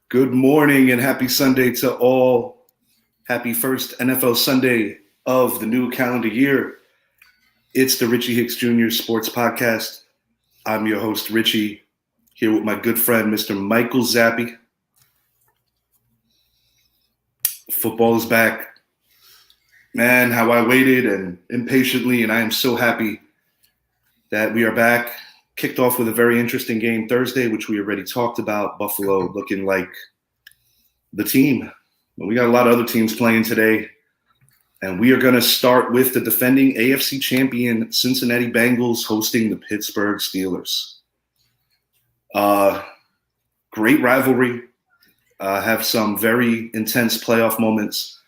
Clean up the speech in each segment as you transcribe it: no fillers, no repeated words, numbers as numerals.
Good morning and happy Sunday to all. Happy first NFL Sunday of the new calendar year. It's the Richie Hicks Jr. Sports Podcast. I'm your host, Richie, here with my good friend, Mr. Michael Zappy. Football is back. Man, how I waited and impatiently, and I am so happy that we are back. Kicked off with a very interesting game Thursday, which we already talked about. Buffalo looking like the team. But we got a lot of other teams playing today. And we are going to start with the defending AFC champion Cincinnati Bengals hosting the Pittsburgh Steelers. Great rivalry. Have some very intense playoff moments.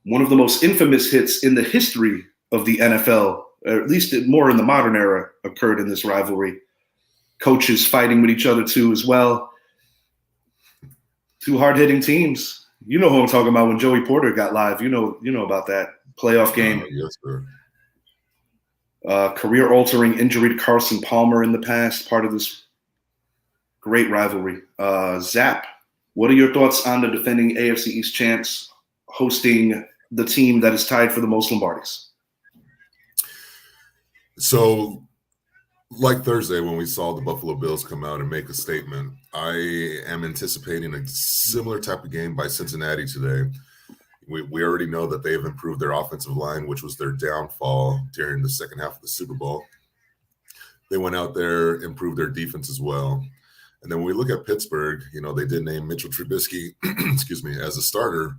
One of the most infamous hits in the history of the NFL, or at least more in the modern era, occurred in this rivalry. Coaches fighting with each other too as well. Two hard-hitting teams. You know who I'm talking about when Joey Porter got live. You know about that playoff game. Yes, sir. Career-altering injury to Carson Palmer in the past, part of this great rivalry. Zap, what are your thoughts on the defending AFC East champs hosting the team that is tied for the most Lombardis? So, like Thursday when we saw the Buffalo Bills come out and make a statement, I am anticipating a similar type of game by Cincinnati today. We already know that they have improved their offensive line, which was their downfall during the second half of the Super Bowl. They went out there, improved their defense as well. And then when we look at Pittsburgh, they did name Mitchell Trubisky, as a starter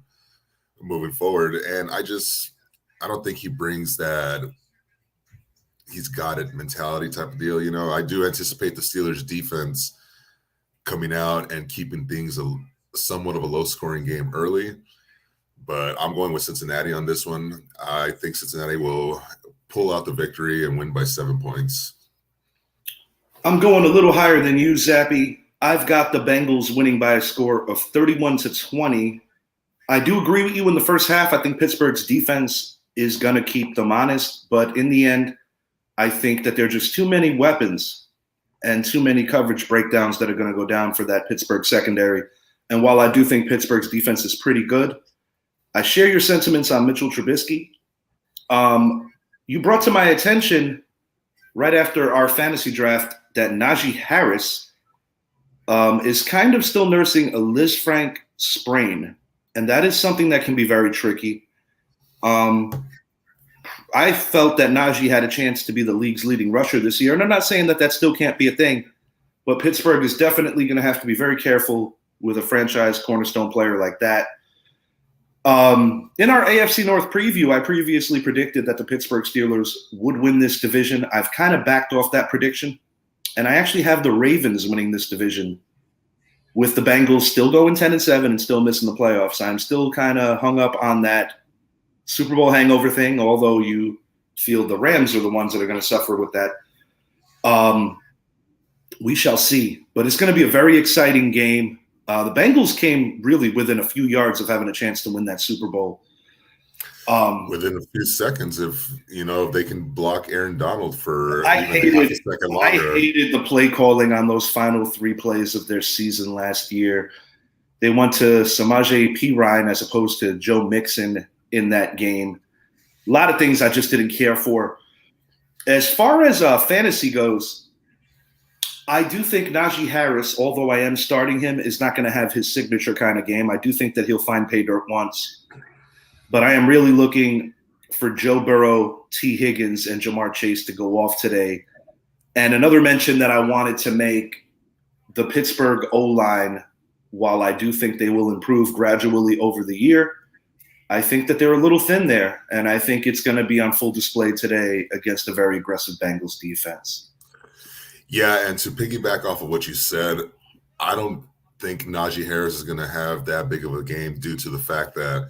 moving forward. And I don't think he brings that he's got it mentality type of deal. I do anticipate the Steelers defense coming out and keeping things somewhat of a low scoring game early, but I'm going with Cincinnati on this one. I think Cincinnati will pull out the victory and win by 7 points. I'm going a little higher than you, Zappy. I've got the Bengals winning by a score of 31-20. I do agree with you in the first half. I think Pittsburgh's defense is going to keep them honest, but in the end, I think that there are just too many weapons and too many coverage breakdowns that are going to go down for that Pittsburgh secondary. And while I do think Pittsburgh's defense is pretty good, I share your sentiments on Mitchell Trubisky. You brought to my attention right after our fantasy draft that Najee Harris is kind of still nursing a Liz Frank sprain. And that is something that can be very tricky. I felt that Najee had a chance to be the league's leading rusher this year. And I'm not saying that still can't be a thing, but Pittsburgh is definitely going to have to be very careful with a franchise cornerstone player like that. In our AFC North preview, I previously predicted that the Pittsburgh Steelers would win this division. I've kind of backed off that prediction, and I actually have the Ravens winning this division with the Bengals still going 10-7 and still missing the playoffs. I'm still kind of hung up on that Super Bowl hangover thing, although you feel the Rams are the ones that are going to suffer with that. We shall see. But it's going to be a very exciting game. The Bengals came really within a few yards of having a chance to win that Super Bowl. Within a few seconds, if they can block Aaron Donald for I half a second longer. I hated the play calling on those final 3 plays of their season last year. They went to Samaje Perine as opposed to Joe Mixon in that game. A lot of things I just didn't care for. As far as fantasy goes, I do think Najee Harris, although I am starting him, is not going to have his signature kind of game. I do think that he'll find pay dirt once. But I am really looking for Joe Burrow, T. Higgins, and Jamar Chase to go off today. And another mention that I wanted to make, the Pittsburgh O-line, while I do think they will improve gradually over the year, I think that they're a little thin there, and I think it's going to be on full display today against a very aggressive Bengals defense. Yeah, and to piggyback off of what you said, I don't think Najee Harris is going to have that big of a game due to the fact that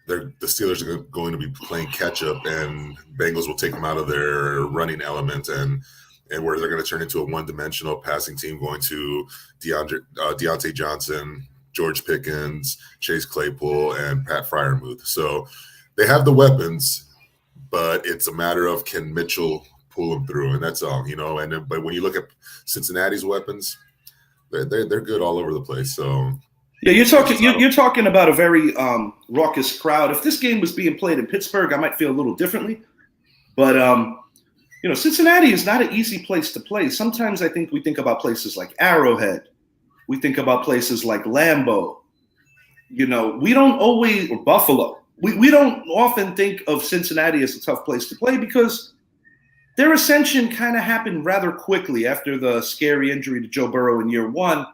the Steelers are going to be playing catch-up, and Bengals will take them out of their running element, and where they're going to turn into a one-dimensional passing team going to Deontay Johnson, George Pickens, Chase Claypool, and Pat Freiermuth. So they have the weapons, but it's a matter of can Mitchell pull them through, and that's all, But when you look at Cincinnati's weapons, they're good all over the place. So Yeah, you're talking about a very raucous crowd. If this game was being played in Pittsburgh, I might feel a little differently. But Cincinnati is not an easy place to play. Sometimes I think we think about places like Arrowhead. We think about places like Lambeau. We don't always, or Buffalo. We don't often think of Cincinnati as a tough place to play because their ascension kind of happened rather quickly after the scary injury to Joe Burrow in year one.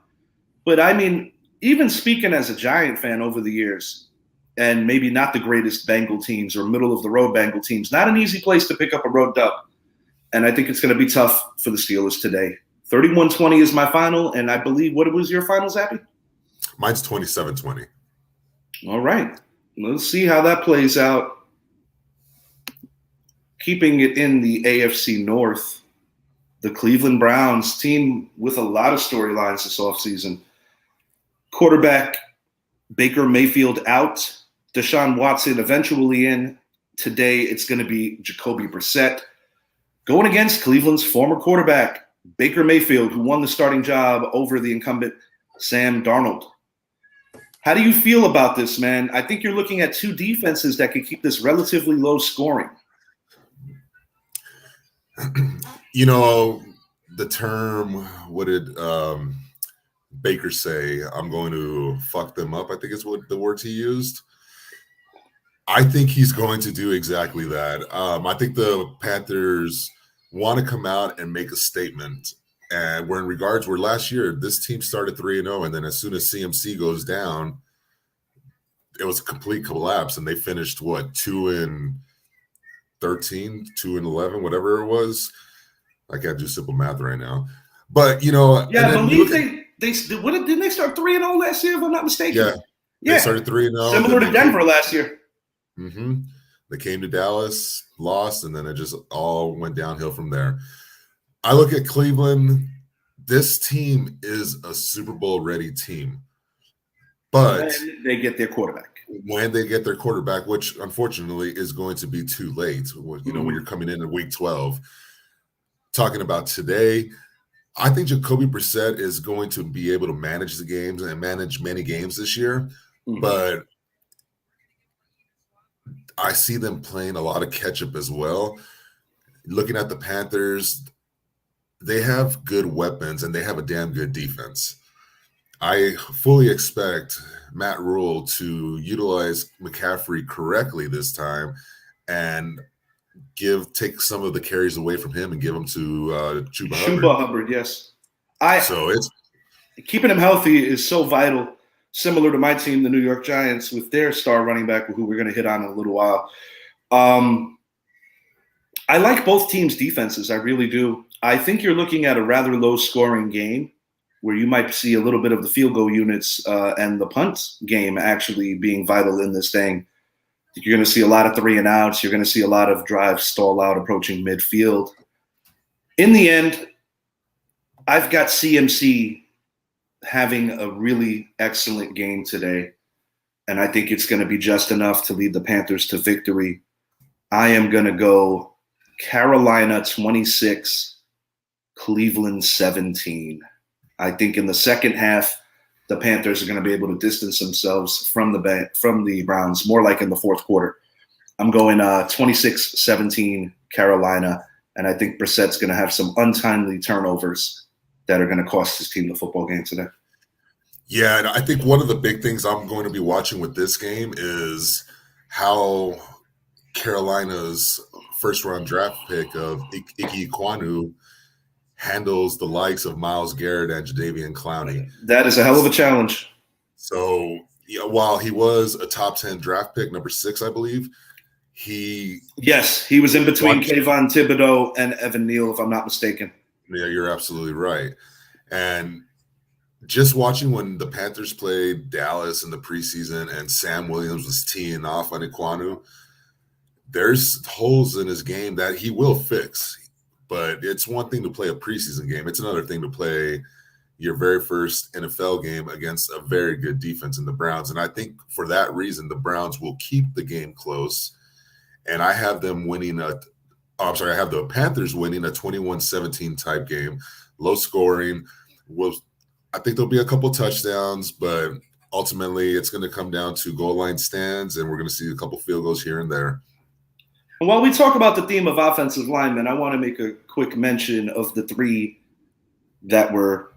But I mean, even speaking as a Giant fan over the years, and maybe not the greatest Bengal teams or middle of the road Bengal teams, not an easy place to pick up a road dub. And I think it's going to be tough for the Steelers today. 31-20 is my final, and I believe, what was your final, Zappy? Mine's 27-20. All right. Let's see how that plays out. Keeping it in the AFC North, the Cleveland Browns, team with a lot of storylines this offseason. Quarterback Baker Mayfield out. Deshaun Watson eventually in. Today it's going to be Jacoby Brissett going against Cleveland's former quarterback, Baker Mayfield, who won the starting job over the incumbent Sam Darnold. How do you feel about this, man? I think you're looking at two defenses that could keep this relatively low scoring. The term, what did Baker say? I'm going to fuck them up, I think is what the words he used. I think he's going to do exactly that. I think the Panthers want to come out and make a statement. And where last year, this team started 3-0, and then as soon as CMC goes down, it was a complete collapse, and they finished 2-13, 2-11, whatever it was. I can't do simple math right now, but I believe didn't they start 3-0 last year? If I'm not mistaken. Yeah, they started 3-0, similar to Denver last year. Mm-hmm. They came to Dallas, lost, and then it just all went downhill from there. I look at Cleveland. This team is a Super Bowl ready team, but when they get their quarterback, which unfortunately is going to be too late. When you're coming in week 12. Talking about today, I think Jacoby Brissett is going to be able to manage the games and manage many games this year, but I see them playing a lot of catch-up as well. Looking at the Panthers, they have good weapons and they have a damn good defense. I fully expect Matt Rule to utilize McCaffrey correctly this time and take some of the carries away from him and give them to Chuba Hubbard. Yes. It's keeping him healthy is so vital. Similar to my team, the New York Giants, with their star running back, who we're going to hit on in a little while. I like both teams' defenses. I really do. I think you're looking at a rather low-scoring game where you might see a little bit of the field goal units and the punt game actually being vital in this thing. You're going to see a lot of 3-and-outs. You're going to see a lot of drives stall out approaching midfield. In the end, I've got CMC having a really excellent game today, and I think it's going to be just enough to lead the Panthers to victory. I am going to go Carolina 26, Cleveland 17. I think in the second half, the Panthers are going to be able to distance themselves from the Browns, more like in the fourth quarter. I'm going 26-17 Carolina, and I think Brissett's going to have some untimely turnovers that are going to cost his team the football game today. Yeah, and I think one of the big things I'm going to be watching with this game is how Carolina's first-round draft pick of Ike Ekwonu handles the likes of Myles Garrett and Jadeveon Clowney. That is a hell of a challenge. So, while he was a top 10 draft pick, number 6, I believe, he was in between Kayvon Thibodeau and Evan Neal, if I'm not mistaken. Yeah, you're absolutely right. And just watching when the Panthers played Dallas in the preseason and Sam Williams was teeing off on Ekwonu, there's holes in his game that he will fix. But it's one thing to play a preseason game. It's another thing to play your very first NFL game against a very good defense in the Browns. And I think for that reason, the Browns will keep the game close. And I have them winning I have the Panthers winning a 21-17 type game, low scoring. I think there'll be a couple touchdowns, but ultimately it's going to come down to goal line stands, and we're going to see a couple field goals here and there. And while we talk about the theme of offensive linemen, I want to make a quick mention of the three that were,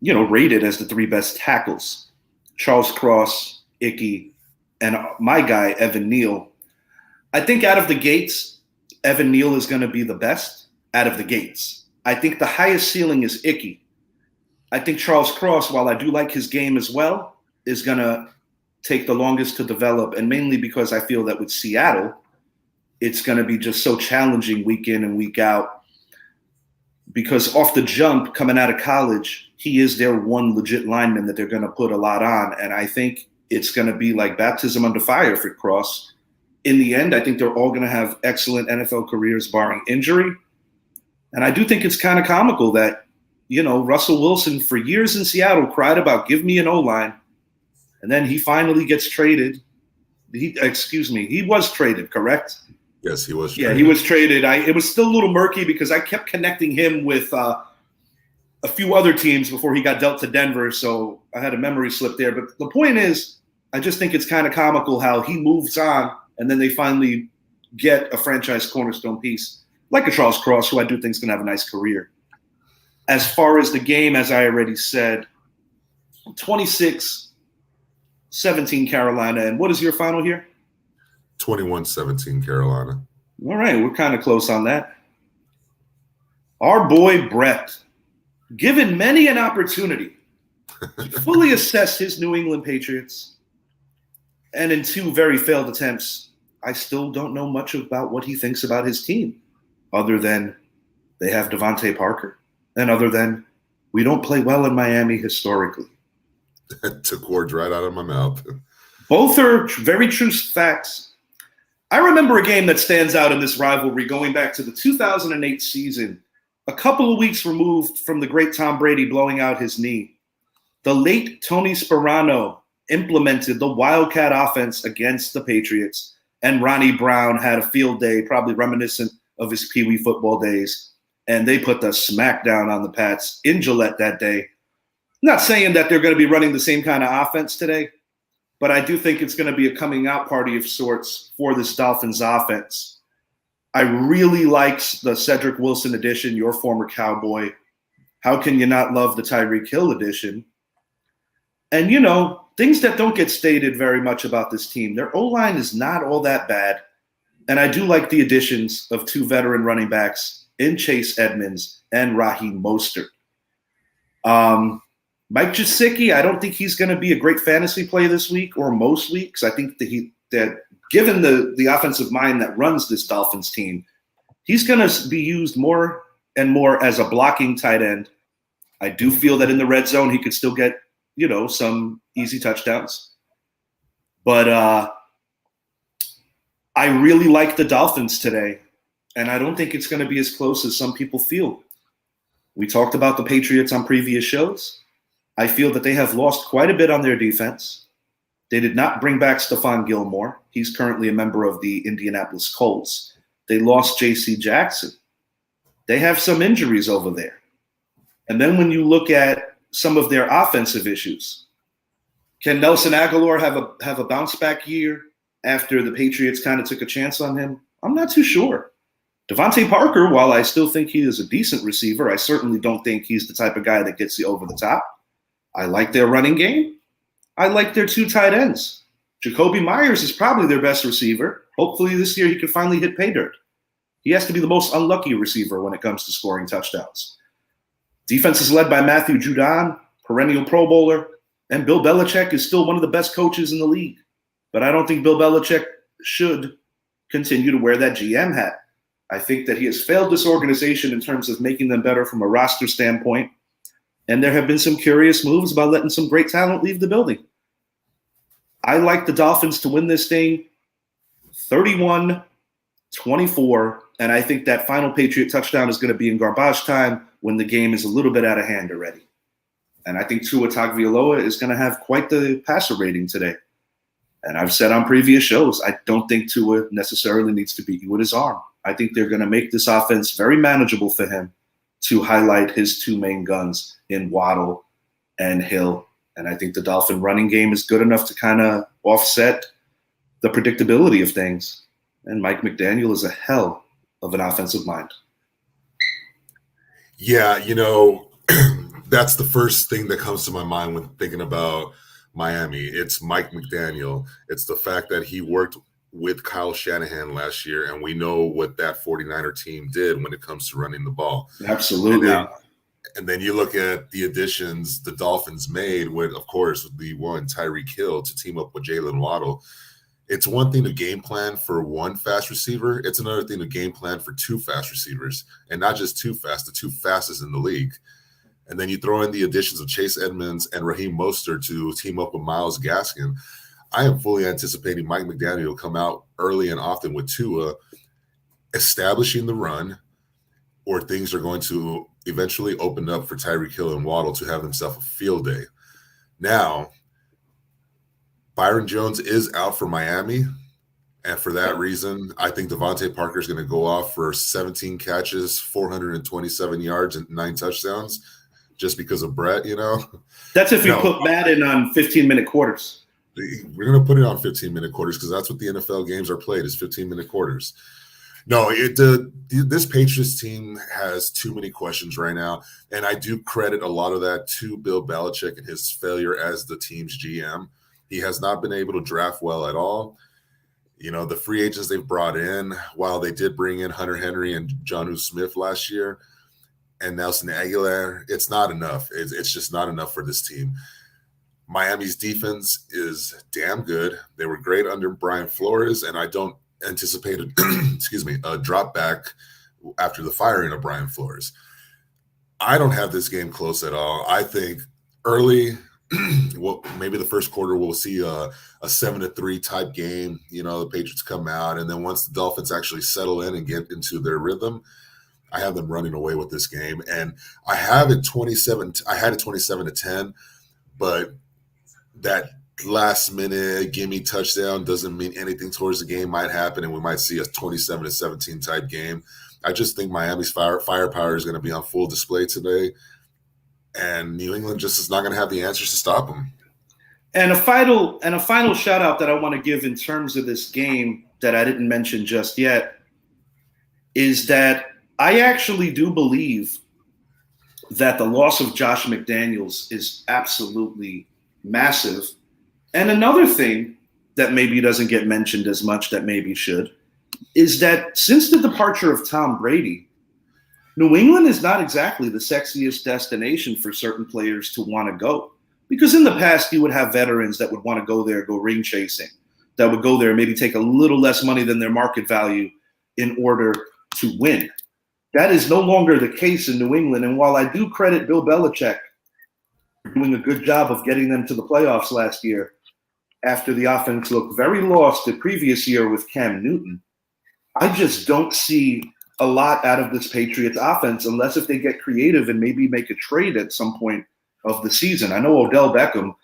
rated as the three best tackles: Charles Cross, Ickey, and my guy, Evan Neal. I think out of the gates, Evan Neal is going to be the best out of the gates. I think the highest ceiling is Ickey. I think Charles Cross, while I do like his game as well, is going to take the longest to develop, and mainly because I feel that with Seattle, it's going to be just so challenging week in and week out, because off the jump, coming out of college, he is their one legit lineman that they're going to put a lot on. And I think it's going to be like baptism under fire for Cross. In the end, I think they're all going to have excellent NFL careers barring injury. And I do think it's kind of comical that, Russell Wilson for years in Seattle cried about, give me an O-line. And then he finally gets traded. He was traded, correct? Yes, he was traded. Yeah, he was traded. It was still a little murky because I kept connecting him with a few other teams before he got dealt to Denver, so I had a memory slip there. But the point is, I just think it's kind of comical how he moves on, and then they finally get a franchise cornerstone piece like a Charles Cross, who I do think is going to have a nice career. As far as the game, as I already said, 26-17 Carolina. And what is your final here? 21-17 Carolina. All right, we're kind of close on that. Our boy Brett, given many an opportunity to fully assess his New England Patriots, and in two very failed attempts, I still don't know much about what he thinks about his team, other than they have Devontae Parker, and other than we don't play well in Miami historically. Took words right out of my mouth. Both are very true facts. I remember a game that stands out in this rivalry going back to the 2008 season, a couple of weeks removed from the great Tom Brady blowing out his knee. The late Tony Sparano implemented the Wildcat offense against the Patriots, and Ronnie Brown had a field day, probably reminiscent of his Pee Wee football days, and they put the smackdown on the Pats in Gillette that day. I'm not saying that they're going to be running the same kind of offense today, but I do think it's going to be a coming out party of sorts for this Dolphins offense. I really liked the Cedric Wilson edition, your former Cowboy. How can you not love the Tyreek Hill edition? And, things that don't get stated very much about this team, their O-line is not all that bad. And I do like the additions of two veteran running backs in Chase Edmonds and Raheem Mostert. Mike Gesicki, I don't think he's going to be a great fantasy play this week or most weeks. I think that given the offensive mind that runs this Dolphins team, he's going to be used more and more as a blocking tight end. I do feel that in the red zone he could still get, some easy touchdowns. But I really like the Dolphins today, and I don't think it's going to be as close as some people feel. We talked about the Patriots on previous shows. I feel that they have lost quite a bit on their defense. They did not bring back Stephon Gilmore. He's currently a member of the Indianapolis Colts. They lost J.C. Jackson. They have some injuries over there. And then when you look at some of their offensive issues, can Nelson Aguilar have a bounce back year after the Patriots kind of took a chance on him? I'm not too sure. Devontae Parker, while I still think he is a decent receiver, I certainly don't think he's the type of guy that gets you over the top. I like their running game. I like their two tight ends. Jacoby Myers is probably their best receiver. Hopefully this year he can finally hit pay dirt. He has to be the most unlucky receiver when it comes to scoring touchdowns. Defense is led by Matthew Judon, perennial Pro Bowler, and Bill Belichick is still one of the best coaches in the league. But I don't think Bill Belichick should continue to wear that GM hat. I think that he has failed this organization in terms of making them better from a roster standpoint. And there have been some curious moves about letting some great talent leave the building. I like the Dolphins to win this thing 31-24, and I think that final Patriot touchdown is going to be in garbage time when the game is a little bit out of hand already. And I think Tua Tagovailoa is going to have quite the passer rating today. And I've said on previous shows, I don't think Tua necessarily needs to beat you with his arm. I think they're going to make this offense very manageable for him to highlight his two main guns in Waddle and Hill. And I think the Dolphin running game is good enough to kind of offset the predictability of things. And Mike McDaniel is a hell of an offensive mind. Yeah, that's the first thing that comes to my mind when thinking about Miami. It's Mike McDaniel. It's the fact that he worked with Kyle Shanahan last year, and we know what that 49er team did when it comes to running the ball. Absolutely. And then you look at the additions the Dolphins made with, of course, the one Tyreek Hill to team up with Jalen Waddle. It's one thing to game plan for one fast receiver. It's another thing to game plan for two fast receivers, and not just too fast, the two fastest in the league. And then you throw in the additions of Chase Edmonds and Raheem Mostert to team up with Myles Gaskin. I am fully anticipating Mike McDaniel to come out early and often with Tua, establishing the run, or things are going to eventually open up for Tyreek Hill and Waddle to have themselves a field day. Now, Byron Jones is out for Miami, and for that reason, I think Devontae Parker is going to go off for 17 catches, 427 yards, and 9 touchdowns just because of Brett, That's if you put Madden on 15-minute quarters. We're going to put it on 15-minute quarters because that's what the NFL games are played, is 15-minute quarters. No, this Patriots team has too many questions right now, and I do credit a lot of that to Bill Belichick and his failure as the team's GM. He has not been able to draft well at all. The free agents they've brought in, while they did bring in Hunter Henry and Jonnu Smith last year and Nelson Aguilar, it's not enough. It's just not enough for this team. Miami's defense is damn good. They were great under Brian Flores, and I don't anticipate a drop back after the firing of Brian Flores. I don't have this game close at all. I think early, maybe the first quarter we'll see a 7-3 type game. The Patriots come out, and then once the Dolphins actually settle in and get into their rhythm, I have them running away with this game. And I have it 27. I had it 27-10, but that last minute gimme touchdown doesn't mean anything towards the game might happen, and we might see a 27-17 type game. I just think Miami's firepower is going to be on full display today, and New England just is not going to have the answers to stop them. And a final shout out that I want to give in terms of this game that I didn't mention just yet is that I actually do believe that the loss of Josh McDaniels is absolutely massive. And another thing that maybe doesn't get mentioned as much that maybe should is that since the departure of Tom Brady, New England is not exactly the sexiest destination for certain players to want to go. Because in the past, you would have veterans that would want to go there, go ring chasing, that would go there, maybe take a little less money than their market value in order to win. That is no longer the case in New England. And while I do credit Bill Belichick for doing a good job of getting them to the playoffs last year, after the offense looked very lost the previous year with Cam Newton, I just don't see a lot out of this Patriots offense unless if they get creative and maybe make a trade at some point of the season. I know Odell Beckham,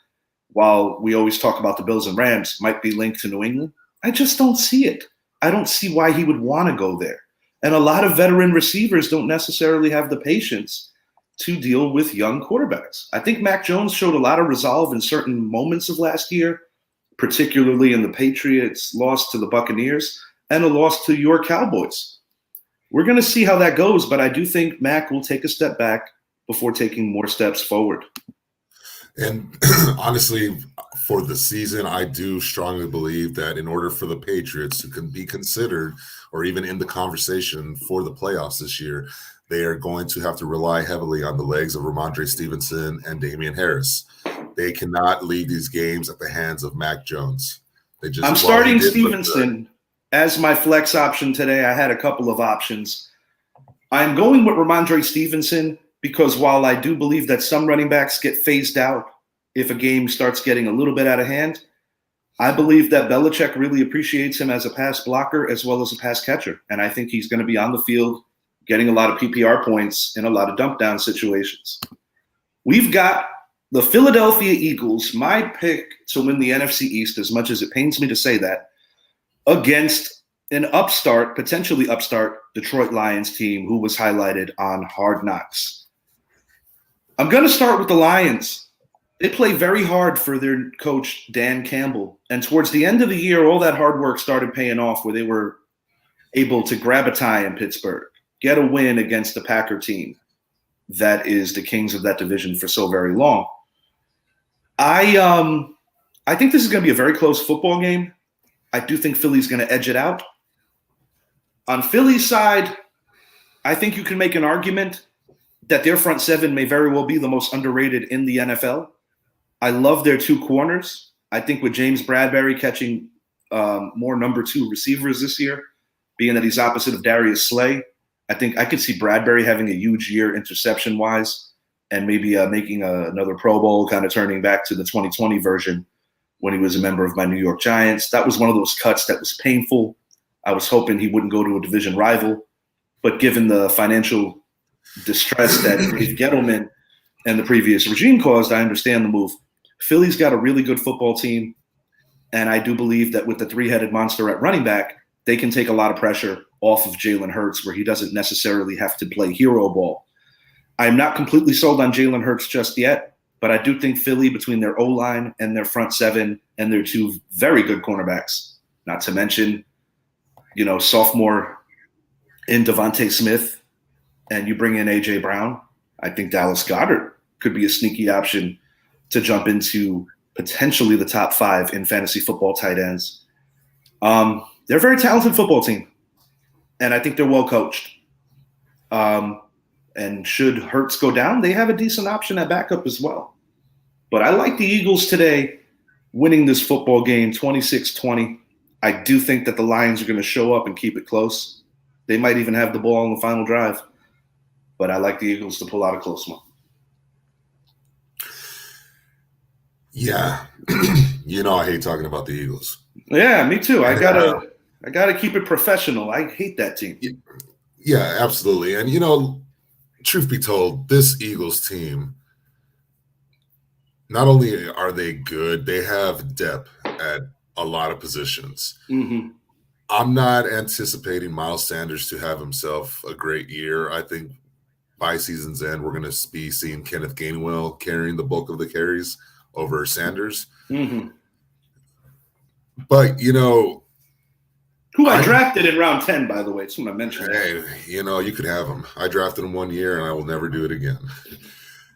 while we always talk about the Bills and Rams, might be linked to New England. I just don't see it. I don't see why he would want to go there. And a lot of veteran receivers don't necessarily have the patience to deal with young quarterbacks. I think Mac Jones showed a lot of resolve in certain moments of last year, particularly in the Patriots' loss to the Buccaneers and a loss to your Cowboys. We're going to see how that goes, but I do think Mac will take a step back before taking more steps forward. And honestly, for the season, I do strongly believe that in order for the Patriots to be considered or even in the conversation for the playoffs this year, they are going to have to rely heavily on the legs of Ramondre Stevenson and Damian Harris. They cannot leave these games at the hands of Mac Jones. I'm starting Stevenson as my flex option today. I had a couple of options. I'm going with Ramondre Stevenson because while I do believe that some running backs get phased out if a game starts getting a little bit out of hand, I believe that Belichick really appreciates him as a pass blocker as well as a pass catcher. And I think he's going to be on the field getting a lot of PPR points in a lot of dump down situations. We've got the Philadelphia Eagles, my pick to win the NFC East, as much as it pains me to say that, against an potentially upstart Detroit Lions team who was highlighted on Hard Knocks. I'm going to start with the Lions. They play very hard for their coach, Dan Campbell. And towards the end of the year, all that hard work started paying off where they were able to grab a tie in Pittsburgh, get a win against the Packer team that is the kings of that division for so very long. I think this is going to be a very close football game. I do think Philly's going to edge it out. On Philly's side, I think you can make an argument that their front seven may very well be the most underrated in the NFL. I love their two corners. I think with James Bradbury catching more number 2 receivers this year, being that he's opposite of Darius Slay, I think I could see Bradbury having a huge year interception-wise and maybe making another Pro Bowl, kind of turning back to the 2020 version when he was a member of my New York Giants. That was one of those cuts that was painful. I was hoping he wouldn't go to a division rival, but given the financial distress that Dave Gettleman and the previous regime caused, I understand the move. Philly's got a really good football team, and I do believe that with the three-headed monster at running back, they can take a lot of pressure off of Jalen Hurts where he doesn't necessarily have to play hero ball. I'm not completely sold on Jalen Hurts just yet, but I do think Philly, between their O-line and their front seven and their two very good cornerbacks, not to mention, sophomore in Devontae Smith, and you bring in A.J. Brown, I think Dallas Goedert could be a sneaky option to jump into potentially the top 5 in fantasy football tight ends. They're a very talented football team, and I think they're well coached. And should Hurts go down, they have a decent option at backup as well. But I like the Eagles today winning this football game 26-20. I do think that the Lions are going to show up and keep it close. They might even have the ball on the final drive. But I like the Eagles to pull out a close one. Yeah. I hate talking about the Eagles. Yeah, me too. I gotta keep it professional. I hate that team. Yeah, absolutely. And truth be told, this Eagles team, not only are they good, they have depth at a lot of positions. Mm-hmm. I'm not anticipating Miles Sanders to have himself a great year. I think by season's end, we're going to be seeing Kenneth Gainwell carrying the bulk of the carries over Sanders. Mm-hmm. But, who I drafted in round 10, by the way. It's when I mentioned. Hey, you could have him. I drafted him 1 year, and I will never do it again.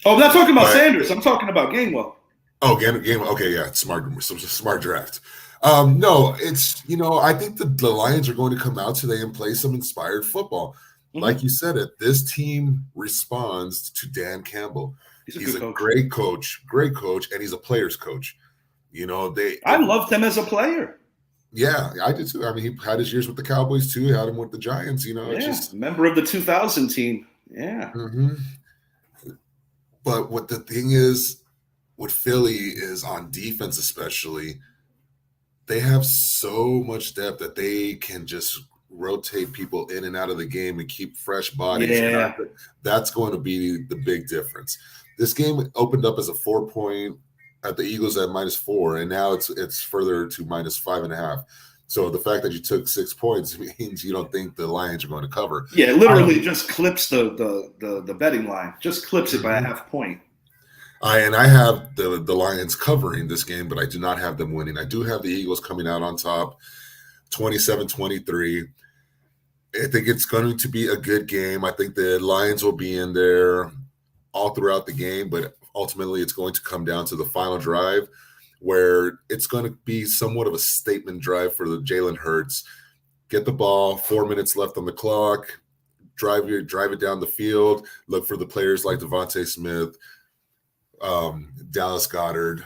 Oh, I'm not talking about Sanders. I'm talking about Gainwell. Oh, Gainwell. Okay, yeah, smart draft. No, it's I think the Lions are going to come out today and play some inspired football. Mm-hmm. Like you said it, this team responds to Dan Campbell. He's a great coach, and he's a player's coach. I loved him as a player. Yeah, I did too. I mean, he had his years with the Cowboys too. He had him with the Giants. Member of the 2000 team. Yeah. Mm-hmm. But what the thing is with Philly is on defense, especially, they have so much depth that they can just rotate people in and out of the game and keep fresh bodies. Yeah. And that's going to be the big difference. This game opened up as a 4-point at the Eagles at -4, and now it's further to -5.5. So the fact that you took 6 points means you don't think the Lions are going to cover. Yeah, it literally just clips the betting line. Just clips it by a half point. I have the Lions covering this game, but I do not have them winning. I do have the Eagles coming out on top, 27-23. I think it's going to be a good game. I think the Lions will be in there all throughout the game, but ultimately it's going to come down to the final drive where it's going to be somewhat of a statement drive for the Jalen Hurts. Get the ball, 4 minutes left on the clock, drive it down the field, look for the players like Devontae Smith, Dallas Goedert,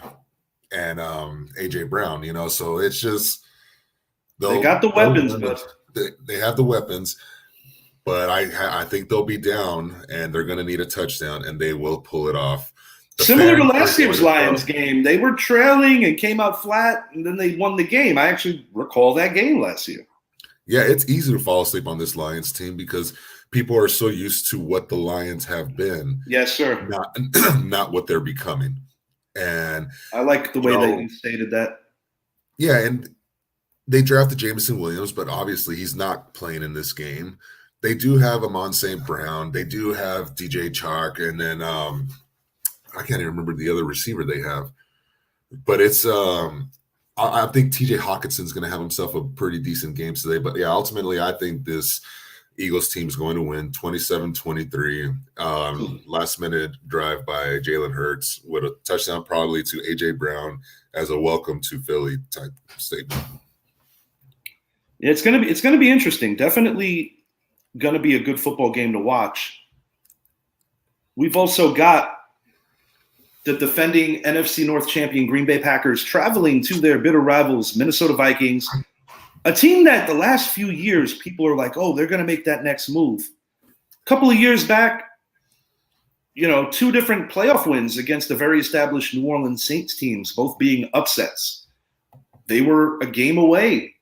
and A.J. Brown, so it's just they got the weapons, but they have the weapons. But I think they'll be down, and they're going to need a touchdown, and they will pull it off. Similar to last year's Lions game, they were trailing and came out flat, and then they won the game. I actually recall that game last year. Yeah, it's easy to fall asleep on this Lions team because people are so used to what the Lions have been. Yes, sir. Not what they're becoming. And I like the way that you stated that. Yeah, and they drafted Jameson Williams, but obviously he's not playing in this game. They do have Amon St. Brown. They do have DJ Chark, and then I can't even remember the other receiver they have, but it's I think TJ Hawkinson's going to have himself a pretty decent game today. But yeah, ultimately, I think this Eagles team is going to win 27-23. Last minute drive by Jalen Hurts with a touchdown probably to AJ Brown as a welcome to Philly type statement. Yeah, it's gonna be interesting. Definitely gonna be a good football game to watch. We've also got the defending NFC North champion Green Bay Packers traveling to their bitter rivals, Minnesota Vikings, a team that the last few years people are like, oh, they're going to make that next move. A couple of years back, 2 different playoff wins against the very established New Orleans Saints teams, both being upsets. They were a game away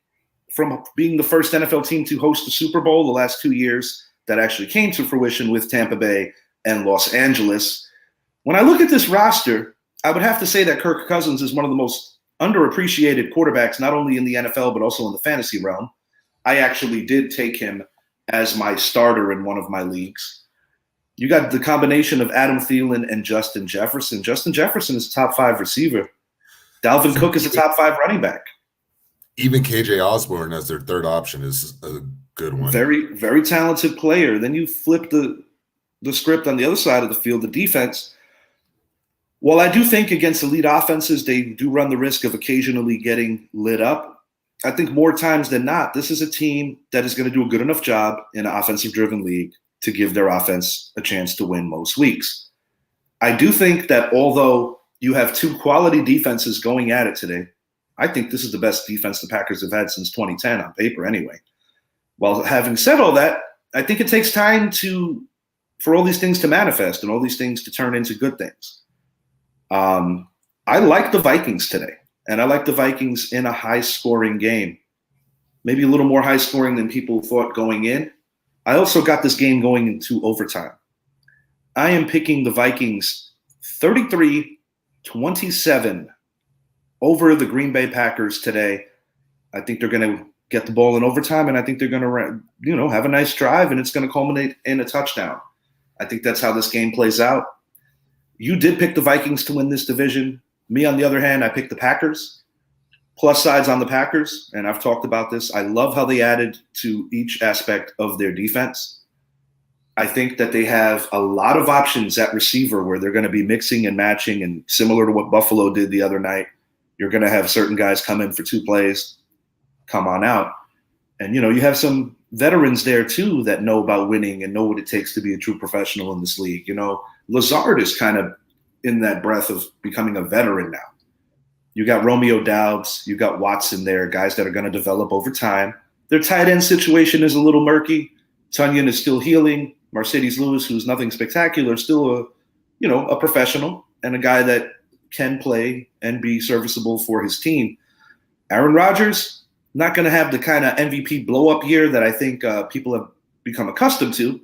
from being the first NFL team to host the Super Bowl the last 2 years. That actually came to fruition with Tampa Bay and Los Angeles. When I look at this roster, I would have to say that Kirk Cousins is one of the most underappreciated quarterbacks, not only in the NFL, but also in the fantasy realm. I actually did take him as my starter in one of my leagues. You got the combination of Adam Thielen and Justin Jefferson. Justin Jefferson is a top 5 receiver. Dalvin Cook is a top 5 running back. Even KJ Osborne as their third option is a good one. Very, very talented player. Then you flip the script on the other side of the field, the defense. While I do think against elite offenses, they do run the risk of occasionally getting lit up, I think more times than not, this is a team that is going to do a good enough job in an offensive-driven league to give their offense a chance to win most weeks. I do think that although you have 2 quality defenses going at it today, I think this is the best defense the Packers have had since 2010 on paper anyway. While having said all that, I think it takes time for all these things to manifest and all these things to turn into good things. I like the Vikings today, and I like the Vikings in a high-scoring game, maybe a little more high-scoring than people thought going in. I also got this game going into overtime. I am picking the Vikings 33-27 over the Green Bay Packers today. I think they're going to get the ball in overtime, and I think they're going to, have a nice drive, and it's going to culminate in a touchdown. I think that's how this game plays out. You did pick the Vikings to win this division. Me, on the other hand, I picked the Packers. Plus sides on the Packers, and I've talked about this. I love how they added to each aspect of their defense. I think that they have a lot of options at receiver where they're going to be mixing and matching, and similar to what Buffalo did the other night, you're going to have certain guys come in for 2 plays, come on out. And, you have some veterans there, too, that know about winning and know what it takes to be a true professional in this league. Lazard is kind of in that breath of becoming a veteran now. You got Romeo Doubs, you got Watson there, guys that are going to develop over time. Their tight end situation is a little murky. Tunyon is still healing. Mercedes Lewis, who's nothing spectacular, still a professional and a guy that can play and be serviceable for his team. Aaron Rodgers, not going to have the kind of MVP blow-up year that I think people have become accustomed to,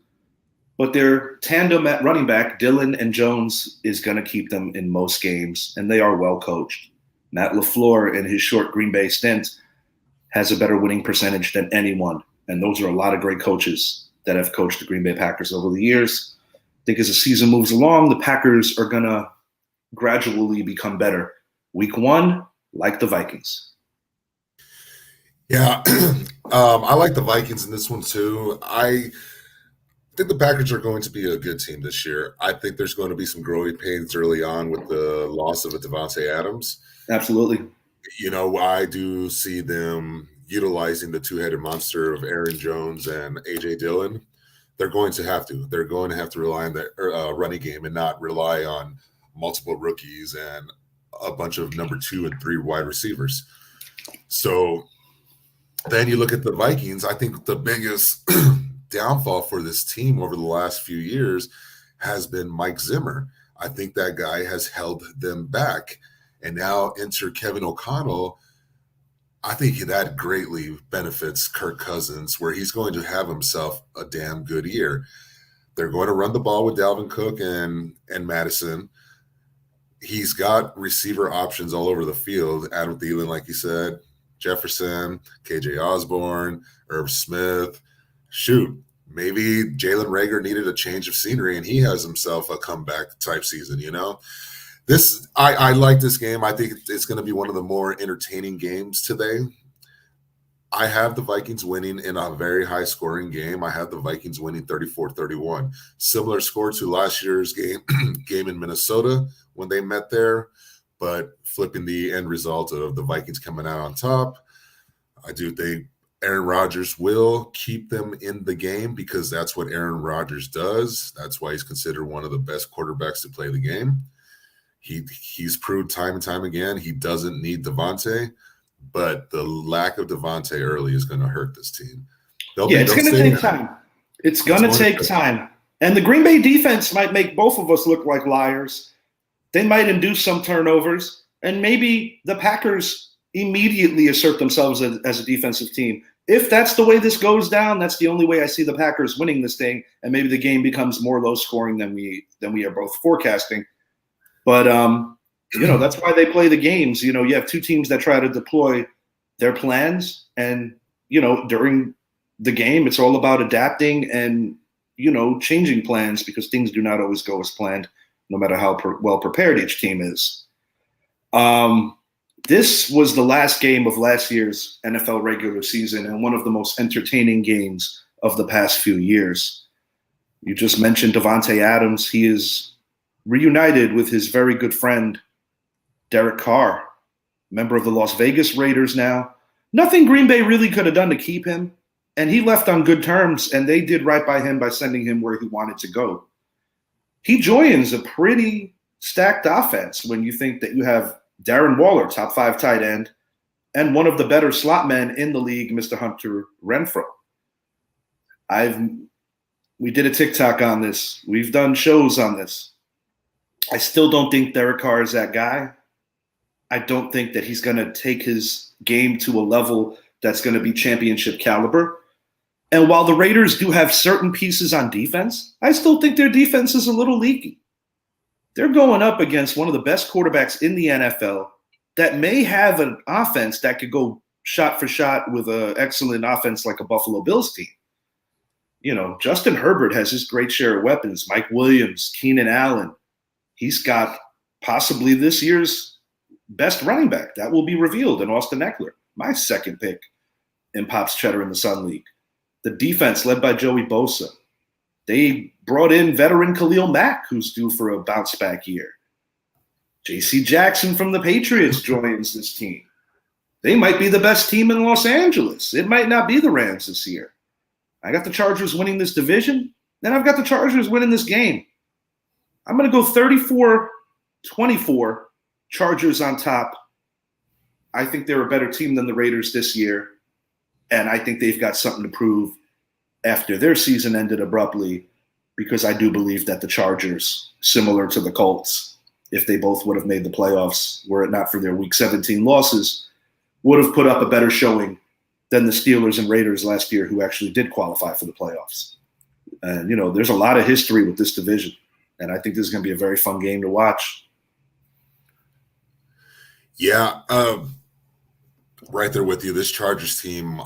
but their tandem at running back, Dillon and Jones, is going to keep them in most games, and they are well coached. Matt LaFleur, in his short Green Bay stint, has a better winning percentage than anyone, and those are a lot of great coaches that have coached the Green Bay Packers over the years. I think as the season moves along, the Packers are going to gradually become better. Week 1, like the Vikings. Yeah, I like the Vikings in this one too. I think the Packers are going to be a good team this year. I think there's going to be some growing pains early on with the loss of a Devontae Adams. Absolutely. I do see them utilizing the 2-headed monster of Aaron Jones and A.J. Dillon. They're going to have to. They're going to have to rely on the running game and not rely on multiple rookies and a bunch of number 2 and 3 wide receivers. So then you look at the Vikings. I think the biggest downfall for this team over the last few years has been Mike Zimmer. I think that guy has held them back. And now enter Kevin O'Connell. I think that greatly benefits Kirk Cousins, where he's going to have himself a damn good year. They're going to run the ball with Dalvin Cook and Madison. He's got receiver options all over the field. Adam Thielen, like you said, Jefferson, KJ Osborne, Irv Smith. Shoot, maybe Jalen Reagor needed a change of scenery and he has himself a comeback type season, I like this game. I think it's going to be one of the more entertaining games today. I have the Vikings winning in a very high scoring game. I have the Vikings winning 34-31. Similar score to last year's game in Minnesota when they met there, but flipping the end result of the Vikings coming out on top. I do think Aaron Rodgers will keep them in the game because that's what Aaron Rodgers does. That's why he's considered one of the best quarterbacks to play the game. He's proved time and time again he doesn't need Devontae. But the lack of Devontae early is going to hurt this team. It's going to take time. It's going to take time. And the Green Bay defense might make both of us look like liars. They might induce some turnovers. And maybe the Packers immediately assert themselves as a defensive team. If that's the way this goes down, that's the only way I see the Packers winning this thing. And maybe the game becomes more low scoring than we are both forecasting. But that's why they play the games. You have two teams that try to deploy their plans. And, during the game, it's all about adapting and, changing plans because things do not always go as planned, no matter how well prepared each team is. This was the last game of last year's NFL regular season and one of the most entertaining games of the past few years. You just mentioned Davante Adams. He is reunited with his very good friend, Derek Carr, member of the Las Vegas Raiders now. Nothing Green Bay really could have done to keep him, and he left on good terms, and they did right by him by sending him where he wanted to go. He joins a pretty stacked offense when you think that you have Darren Waller, top 5 tight end, and one of the better slot men in the league, Mr. Hunter Renfrow. We did a TikTok on this. We've done shows on this. I still don't think Derek Carr is that guy. I don't think that he's going to take his game to a level that's going to be championship caliber. And while the Raiders do have certain pieces on defense, I still think their defense is a little leaky. They're going up against one of the best quarterbacks in the NFL that may have an offense that could go shot for shot with an excellent offense like a Buffalo Bills team. Justin Herbert has his great share of weapons. Mike Williams, Keenan Allen. He's got possibly this year's best running back. That will be revealed in Austin Eckler, my second pick in Pop's Cheddar in the Sun League. The defense led by Joey Bosa. They brought in veteran Khalil Mack, who's due for a bounce-back year. J.C. Jackson from the Patriots joins this team. They might be the best team in Los Angeles. It might not be the Rams this year. I got the Chargers winning this division, and I've got the Chargers winning this game. I'm going to go 34-24, Chargers on top. I think they're a better team than the Raiders this year, and I think they've got something to prove after their season ended abruptly because I do believe that the Chargers, similar to the Colts, if they both would have made the playoffs were it not for their Week 17 losses, would have put up a better showing than the Steelers and Raiders last year who actually did qualify for the playoffs. And, there's a lot of history with this division. And I think this is going to be a very fun game to watch. Yeah, right there with you. This Chargers team,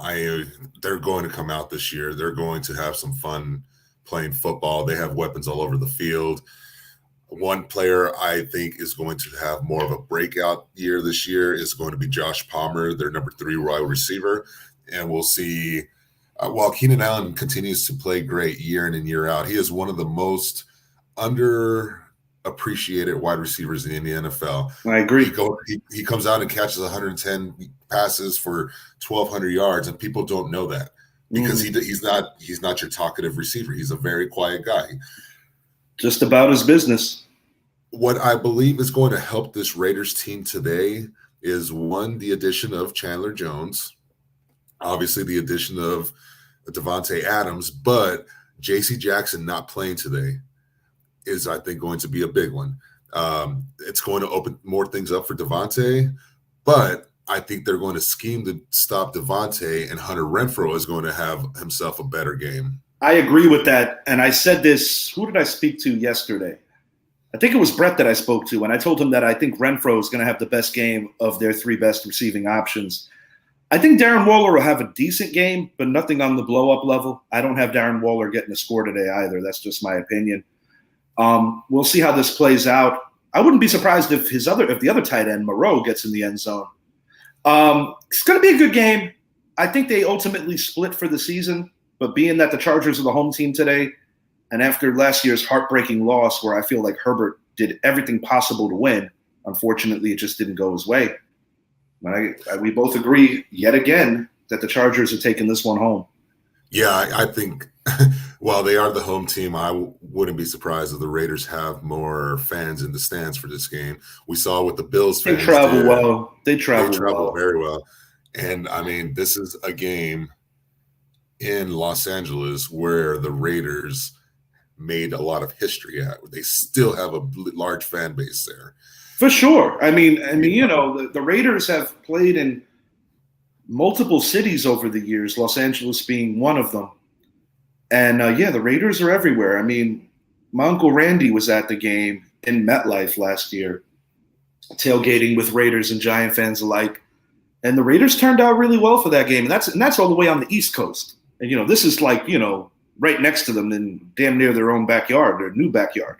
they're going to come out this year. They're going to have some fun playing football. They have weapons all over the field. One player I think is going to have more of a breakout year this year is going to be Josh Palmer, their number 3 wide receiver. And we'll see, while Keenan Allen continues to play great year in and year out, he is one of the most underappreciated wide receivers in the NFL. I agree. He comes out and catches 110 passes for 1,200 yards, and people don't know that because he's not your talkative receiver. He's a very quiet guy. Just about his business. What I believe is going to help this Raiders team today is, one, the addition of Chandler Jones, obviously the addition of Davante Adams, but J.C. Jackson not playing today is, I think, going to be a big one. It's going to open more things up for Davante, but I think they're going to scheme to stop Davante, and Hunter Renfrow is going to have himself a better game. I agree with that. And I said this, who did I speak to yesterday? I think it was Brett that I spoke to, and I told him that I think Renfrow is going to have the best game of their 3 best receiving options. I think Darren Waller will have a decent game, but nothing on the blow-up level. I don't have Darren Waller getting a score today either. That's just my opinion. We'll see how this plays out. I wouldn't be surprised if the other tight end, Moreau, gets in the end zone. It's going to be a good game. I think they ultimately split for the season, but being that the Chargers are the home team today, and after last year's heartbreaking loss where I feel like Herbert did everything possible to win, unfortunately it just didn't go his way. We both agree yet again that the Chargers are taking this one home. Yeah, I think while they are the home team, I wouldn't be surprised if the Raiders have more fans in the stands for this game. We saw what the Bills fans They travel did. well. They travel well. Very well. And, I mean, this is a game in Los Angeles where the Raiders made a lot of history at. They still have a large fan base there. For sure. I mean, the Raiders have played in multiple cities over the years, Los Angeles being one of them. And, the Raiders are everywhere. I mean, my Uncle Randy was at the game in MetLife last year, tailgating with Raiders and Giant fans alike. And the Raiders turned out really well for that game. And that's all the way on the East Coast. And, this is like, right next to them in damn near their own backyard, their new backyard.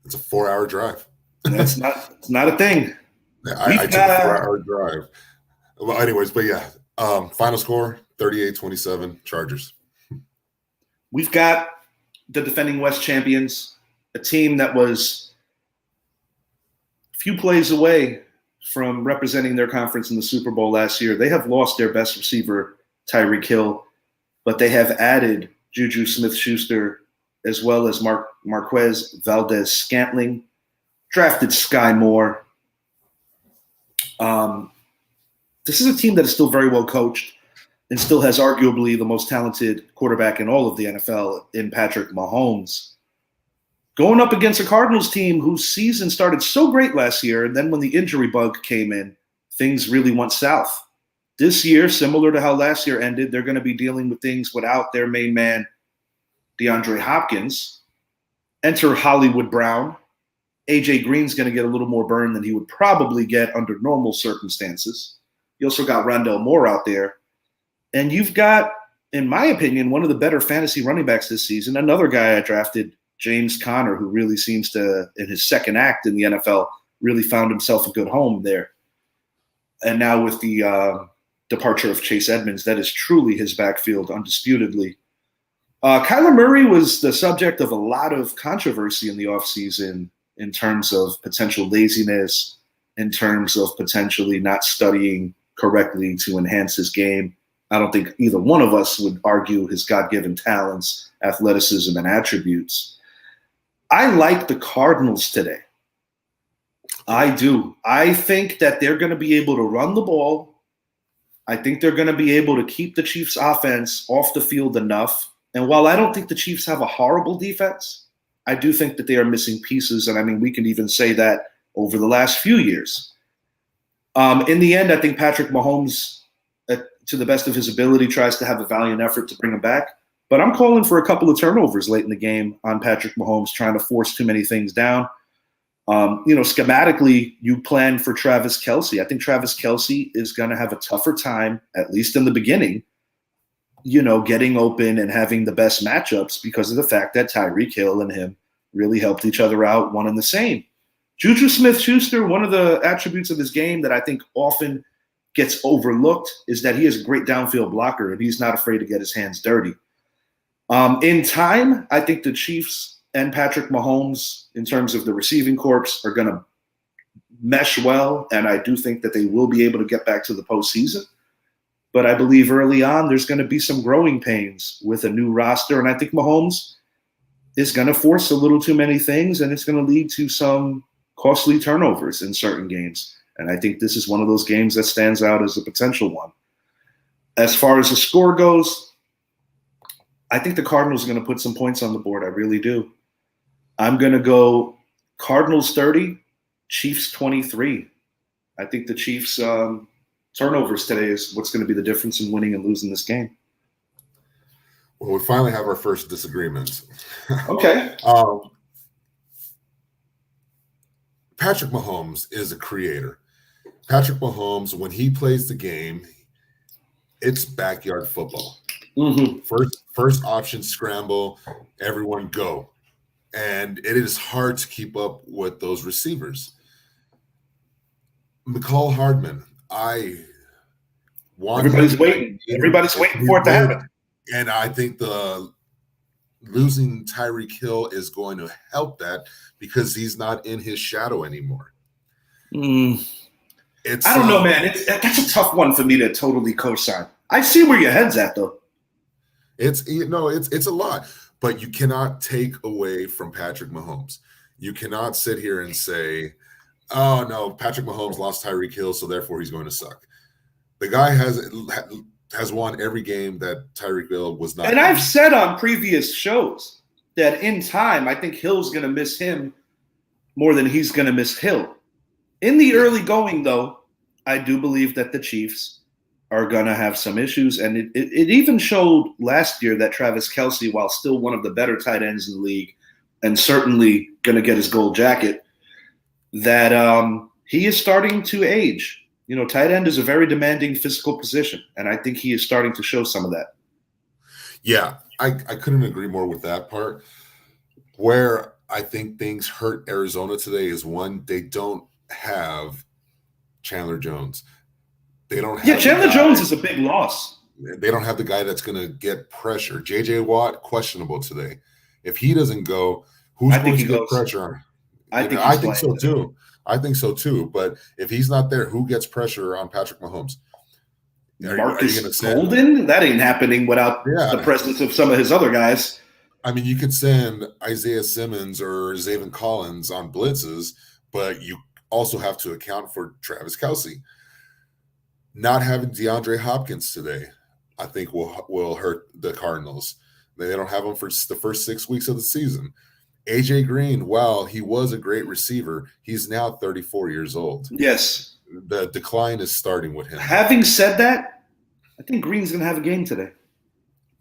It's a 4-hour drive. It's not a thing. I took a 4-hour drive. Well, anyways, but yeah, final score, 38-27, Chargers. We've got the defending West champions, a team that was a few plays away from representing their conference in the Super Bowl last year. They have lost their best receiver, Tyreek Hill, but they have added Juju Smith-Schuster as well as Marquez Valdez-Scantling, drafted Sky Moore. This is a team that is still very well coached and still has arguably the most talented quarterback in all of the NFL in Patrick Mahomes. Going up against a Cardinals team whose season started so great last year, and then when the injury bug came in, things really went south. This year, similar to how last year ended, they're going to be dealing with things without their main man, DeAndre Hopkins. Enter Hollywood Brown. A.J. Green's going to get a little more burn than he would probably get under normal circumstances. You also got Rondell Moore out there. And you've got, in my opinion, one of the better fantasy running backs this season, another guy I drafted, James Conner, who really seems to, in his second act in the NFL, really found himself a good home there. And now with the departure of Chase Edmonds, that is truly his backfield, undisputedly. Kyler Murray was the subject of a lot of controversy in the offseason in terms of potential laziness, in terms of potentially not studying correctly to enhance his game. I don't think either one of us would argue his God-given talents, athleticism, and attributes. I like the Cardinals today. I do. I think that they're going to be able to run the ball. I think they're going to be able to keep the Chiefs' offense off the field enough. And while I don't think the Chiefs have a horrible defense, I do think that they are missing pieces. And I mean, we can even say that over the last few years. In the end, I think Patrick Mahomes, to the best of his ability, tries to have a valiant effort to bring him back. But I'm calling for a couple of turnovers late in the game on Patrick Mahomes, trying to force too many things down. Schematically, you plan for Travis Kelce. I think Travis Kelce is going to have a tougher time, at least in the beginning, getting open and having the best matchups because of the fact that Tyreek Hill and him really helped each other out, one and the same. Juju Smith-Schuster, one of the attributes of his game that I think often gets overlooked is that he is a great downfield blocker and he's not afraid to get his hands dirty. In time, I think the Chiefs and Patrick Mahomes, in terms of the receiving corps, are going to mesh well, and I do think that they will be able to get back to the postseason. But I believe early on there's going to be some growing pains with a new roster, and I think Mahomes is going to force a little too many things, and it's going to lead to some costly turnovers in certain games. And I think this is one of those games that stands out as a potential one. As far as the score goes, I think the Cardinals are going to put some points on the board. I really do. I'm going to go Cardinals 30, Chiefs 23. I think the Chiefs turnovers today is what's going to be the difference in winning and losing this game. Well, we finally have our first disagreement. Okay. Patrick Mahomes is a creator. Patrick Mahomes, when he plays the game, It's backyard football. Mm-hmm. First option scramble, everyone go. And it is hard to keep up with those receivers. McCall Hardman, I want him, Everybody's and I waiting. need him. Everybody's waiting for it to happen. And I think the losing Tyreek Hill is going to help that because he's not in his shadow anymore. I don't know, man. That's a tough one for me to totally co-sign. I see where your head's at, though. It's a lot, but you cannot take away from Patrick Mahomes. You cannot sit here and say, "Oh no, Patrick Mahomes lost Tyreek Hill, so therefore he's going to suck." The guy has won every game that Tyreek Hill was not. And I've said on previous shows that in time, I think Hill's going to miss him more than he's going to miss Hill. In the early going, though, I do believe that the Chiefs are going to have some issues. And it even showed last year that Travis Kelce, while still one of the better tight ends in the league and certainly going to get his gold jacket, that he is starting to age. You know, tight end is a very demanding physical position, and I think he is starting to show some of that. Yeah, I couldn't agree more with that part. Where I think things hurt Arizona today is, one, they don't have Chandler Jones. They don't have Chandler Jones is a big loss. They don't have the guy that's going to get pressure. J.J. Watt, questionable today. If he doesn't go, who's going to get pressure? I think so too. I think so too. But if he's not there, who gets pressure on Patrick Mahomes? Marcus Golden? That ain't happening without the presence of some of his other guys. I mean, you could send Isaiah Simmons or Zaven Collins on blitzes, but you also have to account for Travis Kelce. Not having DeAndre Hopkins today, I think will hurt the Cardinals. They don't have him for the first 6 weeks of the season. AJ Green, while he was a great receiver, he's now 34 years old. Yes. The decline is starting with him. Having said that, I think Green's going to have a game today.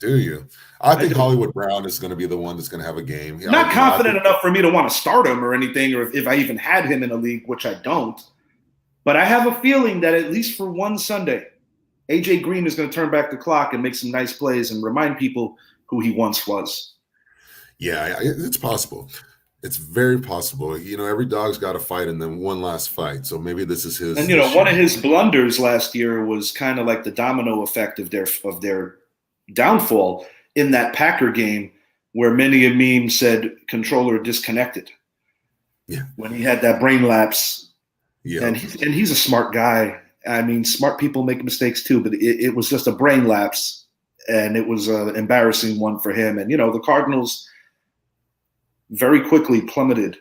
Do you? I think Hollywood Brown is going to be the one that's going to have a game. Not confident enough for me to want to start him or anything, or if I even had him in a league, which I don't. But I have a feeling that at least for one Sunday, AJ Green is going to turn back the clock and make some nice plays and remind people who he once was. Yeah, it's possible. It's very possible. You know, every dog's got a fight and then one last fight. So maybe this is his. And you know, one of his blunders last year was kind of like the domino effect of their downfall in that Packer game, where many a meme said controller disconnected. Yeah, when he had that brain lapse. Yeah, and he's a smart guy. I mean, smart people make mistakes too, but it was just a brain lapse, and it was an embarrassing one for him. And you know, the Cardinals very quickly plummeted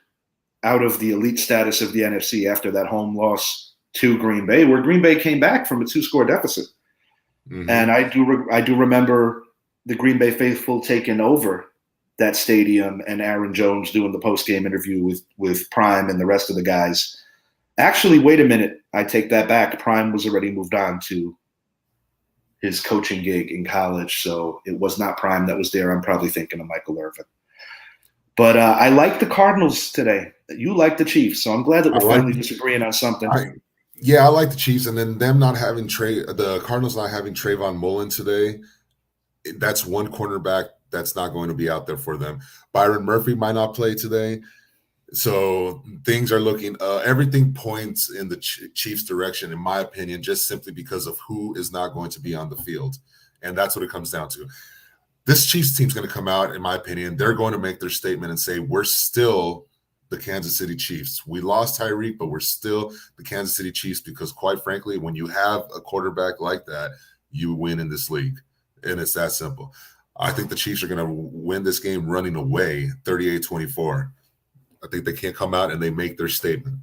out of the elite status of the NFC after that home loss to Green Bay, where Green Bay came back from a 2-score deficit. Mm-hmm. And I do remember the Green Bay faithful taking over that stadium and Aaron Jones doing the post-game interview with Prime and the rest of the guys. Actually, wait a minute. I take that back. Prime was already moved on to his coaching gig in college, so it was not Prime that was there. I'm probably thinking of Michael Irvin. But I like the Cardinals today. You like the Chiefs, so I'm glad that we're finally disagreeing on something. I like the Chiefs, and then them not having the Cardinals not having Trayvon Mullen today. That's one cornerback that's not going to be out there for them. Byron Murphy might not play today. So things are looking everything points in the Chiefs' direction, in my opinion, just simply because of who is not going to be on the field. And that's what it comes down to. This Chiefs team's going to come out, in my opinion. They're going to make their statement and say, we're still the Kansas City Chiefs. We lost Tyreek, but we're still the Kansas City Chiefs because, quite frankly, when you have a quarterback like that, you win in this league. And it's that simple. I think the Chiefs are going to win this game running away 38-24. I think they can't come out and they make their statement.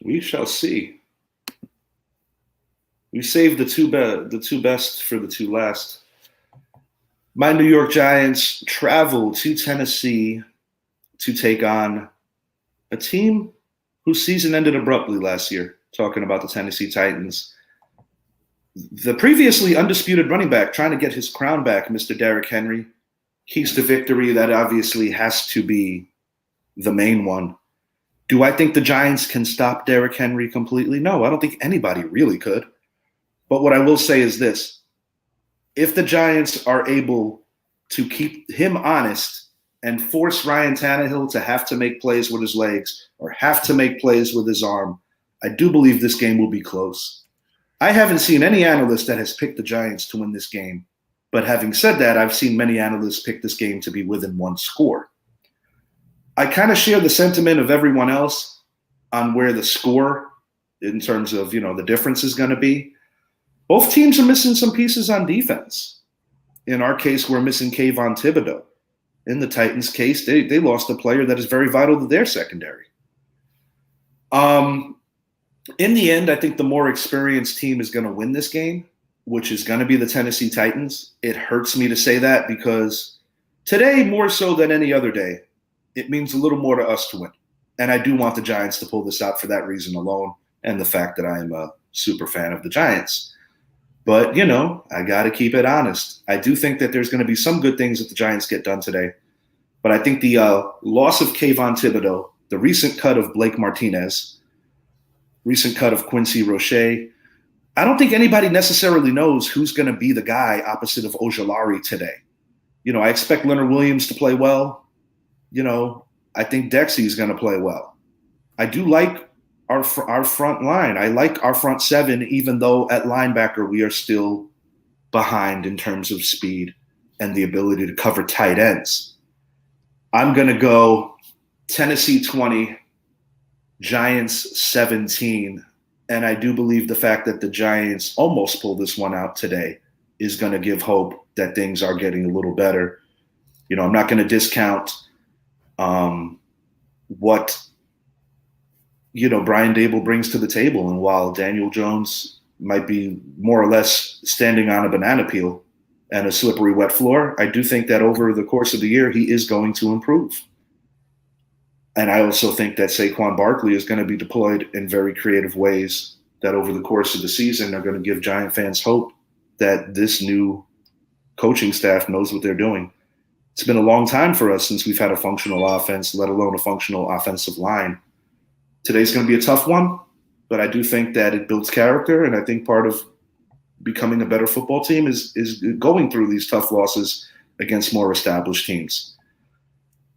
We shall see. We saved the two best for the two last. My New York Giants travel to Tennessee to take on a team whose season ended abruptly last year, talking about the Tennessee Titans. The previously undisputed running back trying to get his crown back, Mr. Derrick Henry, keys to victory. That obviously has to be the main one. Do I think the Giants can stop Derrick Henry completely? No, I don't think anybody really could. But what I will say is this. if the Giants are able to keep him honest and force Ryan Tannehill to have to make plays with his legs or have to make plays with his arm, I do believe this game will be close. I haven't seen any analyst that has picked the Giants to win this game. But having said that, I've seen many analysts pick this game to be within one score. I kind of share the sentiment of everyone else on where the score in terms of, the difference is going to be. Both teams are missing some pieces on defense. In our case, we're missing Kayvon Thibodeau. In the Titans' case, they lost a player that is very vital to their secondary. In the end, I think the more experienced team is going to win this game, which is going to be the Tennessee Titans. It hurts me to say that because today, more so than any other day, it means a little more to us to win. And I do want the Giants to pull this out for that reason alone and the fact that I am a super fan of the Giants. But, I got to keep it honest. I do think that there's going to be some good things that the Giants get done today. But I think the loss of Kayvon Thibodeau, the recent cut of Blake Martinez, recent cut of Quincy Roche, I don't think anybody necessarily knows who's going to be the guy opposite of Ojulari today. I expect Leonard Williams to play well. I think Dexy is going to play well. I do like our front line. I like our front seven, even though at linebacker we are still behind in terms of speed and the ability to cover tight ends. I'm going to go Tennessee 20, Giants 17. And I do believe the fact that the Giants almost pulled this one out today is going to give hope that things are getting a little better. I'm not going to discount what Brian Dable brings to the table. And while Daniel Jones might be more or less standing on a banana peel and a slippery wet floor, I do think that over the course of the year, he is going to improve. And I also think that Saquon Barkley is going to be deployed in very creative ways that over the course of the season are going to give Giant fans hope that this new coaching staff knows what they're doing. It's been a long time for us since we've had a functional offense, let alone a functional offensive line. Today's going to be a tough one, but I do think that it builds character, and I think part of becoming a better football team is going through these tough losses against more established teams.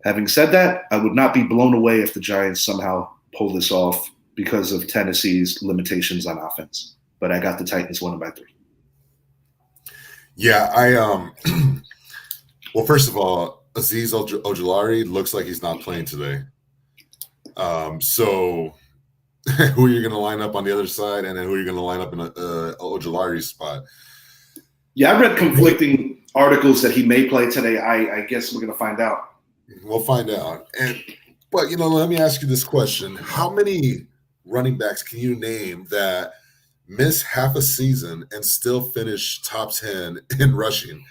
Having said that, I would not be blown away if the Giants somehow pull this off because of Tennessee's limitations on offense. But I got the Titans winning by 3. Yeah, well, first of all, Azeez Ojulari looks like he's not playing today. So who are you going to line up on the other side, and then who are you going to line up in Ojulari's spot? Yeah, I read conflicting articles that he may play today. I guess we're going to find out. We'll find out. But, let me ask you this question. How many running backs can you name that miss half a season and still finish top 10 in rushing?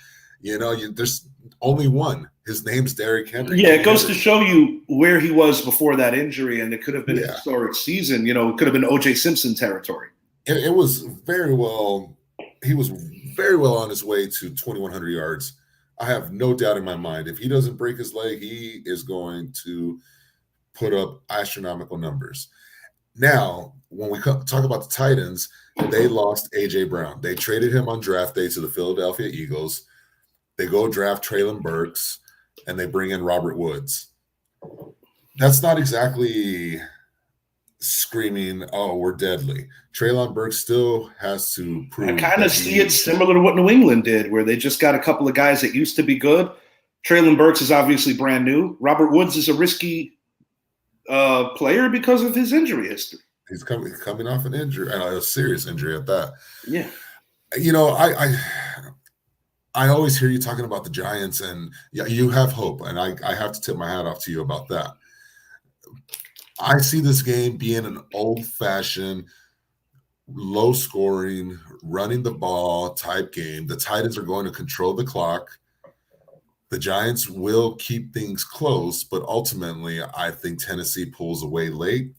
There's only one. His name's Derrick Henry. Yeah, it goes to show you where he was before that injury, and it could have been a historic season. It could have been O.J. Simpson territory. It was very well – he was very well on his way to 2,100 yards. I have no doubt in my mind, if he doesn't break his leg, he is going to put up astronomical numbers. Now, when we talk about the Titans, they lost A.J. Brown. They traded him on draft day to the Philadelphia Eagles. They go draft Treylon Burks, and they bring in Robert Woods. That's not exactly screaming, oh, we're deadly. Treylon Burks still has to prove. I kind of see it similar to what New England did, where they just got a couple of guys that used to be good. Treylon Burks is obviously brand new. Robert Woods is a risky player because of his injury history. He's coming off an injury, and a serious injury at that. Yeah. I always hear you talking about the Giants, and yeah, you have hope, and I have to tip my hat off to you about that. I see this game being an old-fashioned, low-scoring, running the ball type game. The Titans are going to control the clock. The Giants will keep things close, but ultimately, I think Tennessee pulls away late.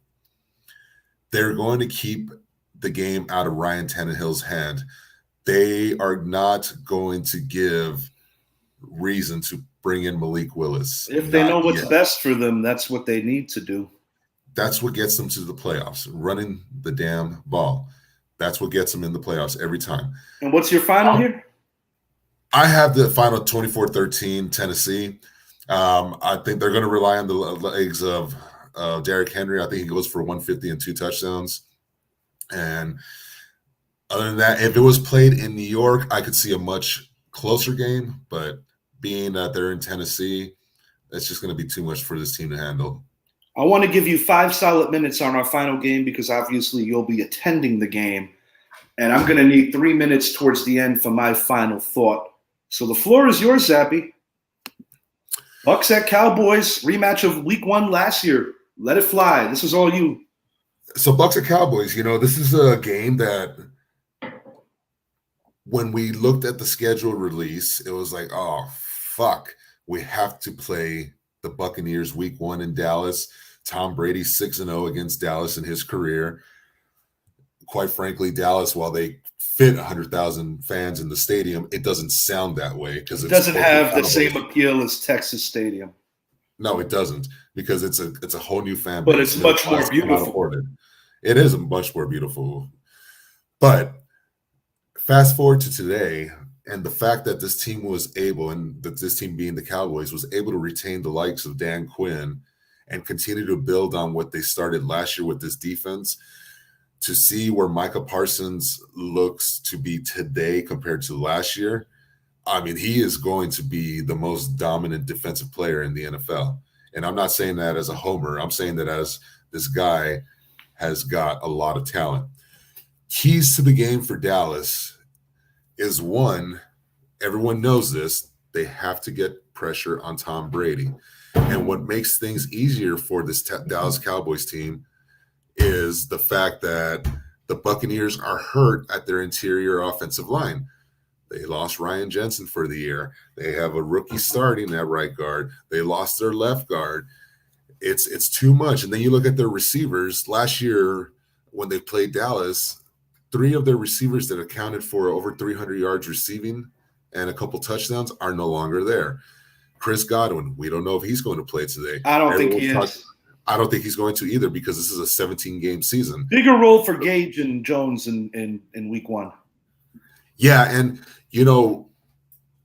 They're going to keep the game out of Ryan Tannehill's hand. They are not going to give reason to bring in Malik Willis. If they know what's best for them, that's what they need to do. That's what gets them to the playoffs, running the damn ball. That's what gets them in the playoffs every time. And what's your final here? I have the final 24-13 Tennessee. I think they're going to rely on the legs of Derrick Henry. I think he goes for 150 and 2 touchdowns. And other than that, if it was played in New York, I could see a much closer game. But being that they're in Tennessee, it's just going to be too much for this team to handle. I want to give you 5 solid minutes on our final game because obviously you'll be attending the game. And I'm going to need 3 minutes towards the end for my final thought. So the floor is yours, Zappy. Bucks at Cowboys, rematch of week 1 last year. Let it fly. This is all you. So Bucks at Cowboys, this is a game that when we looked at the schedule release, it was like, oh, fuck. We have to play the Buccaneers week 1 in Dallas. Tom Brady 6-0 against Dallas in his career. Quite frankly, Dallas, while they fit 100,000 fans in the stadium, it doesn't sound that way because it doesn't have the same appeal as Texas Stadium. No, it doesn't because it's a whole new fan base. But it's much more beautiful. It is much more beautiful. But fast forward to today, and the fact that this team was able, and that this team being the Cowboys, was able to retain the likes of Dan Quinn and continue to build on what they started last year with this defense, to see where Micah Parsons looks to be today compared to last year, I mean, he is going to be the most dominant defensive player in the NFL. And I'm not saying that as a homer. I'm saying that as this guy has got a lot of talent. Keys to the game for Dallas is, one, everyone knows this, they have to get pressure on Tom Brady. And what makes things easier for this Dallas Cowboys team is the fact that the Buccaneers are hurt at their interior offensive line. They lost Ryan Jensen for the year. They have a rookie starting at right guard. They lost their left guard. It's too much. And then you look at their receivers. Last year, when they played Dallas, 3 of their receivers that accounted for over 300 yards receiving and a couple touchdowns are no longer there. Chris Godwin, we don't know if he's going to play today. I don't think he is. I don't think he's going to either because this is a 17-game season. Bigger role for Gage and Jones in week 1. Yeah, and